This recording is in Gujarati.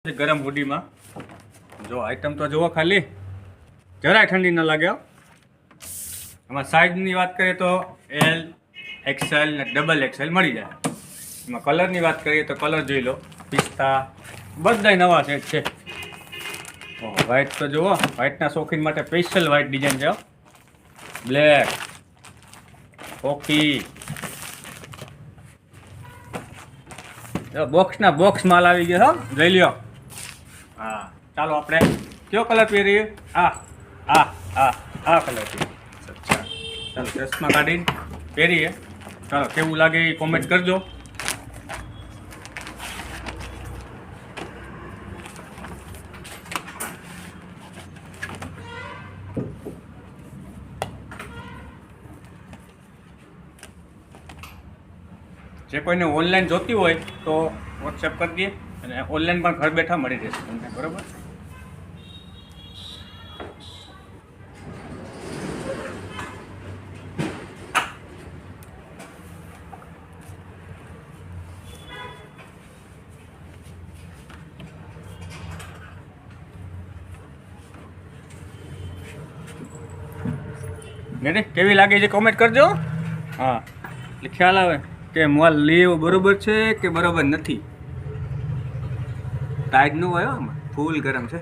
ગરમ હુડીમાં જો આઈટમ તો જુઓ ખાલી જરાય ઠંડી ન લાગે. એમાં સાઇઝની વાત કરીએ તો એલ, એક્સેલ ને ડબલ એક્સેલ મળી જાય. એમાં કલરની વાત કરીએ તો કલર જોઈ લો, પિસ્તા બધાય નવા સેટ છે. વ્હાઇટ તો જુઓ, વ્હાઇટના શોખીન માટે સ્પેશિયલ વ્હાઇટ ડિઝાઇન છે. બ્લેક, કોફી, બોક્સના બોક્સ માલ આવી ગયો હો, જોઈ લ્યો. હા, ચાલો આપણે કયો કલર પહેરીએ? આ કલર પહેરીએ. અચ્છા, ચાલો ચશ્મા કાઢીને પહેરીએ. ચાલો કેવું લાગે એ કોમેન્ટ કરજો. જે કોઈને ઓનલાઈન જોતી હોય તો વોટ્સએપ કરી દઈએ અને ઓનલાઈન પણ ઘર બેઠા મળી રહેશે તમને, બરાબર. ને કેવી લાગે છે કોમેન્ટ કરજો. હા, એટલે ખ્યાલ આવે કે માલ લેવો બરોબર છે કે બરોબર નથી. ટાઈટ નું હોય, ફૂલ ગરમ છે.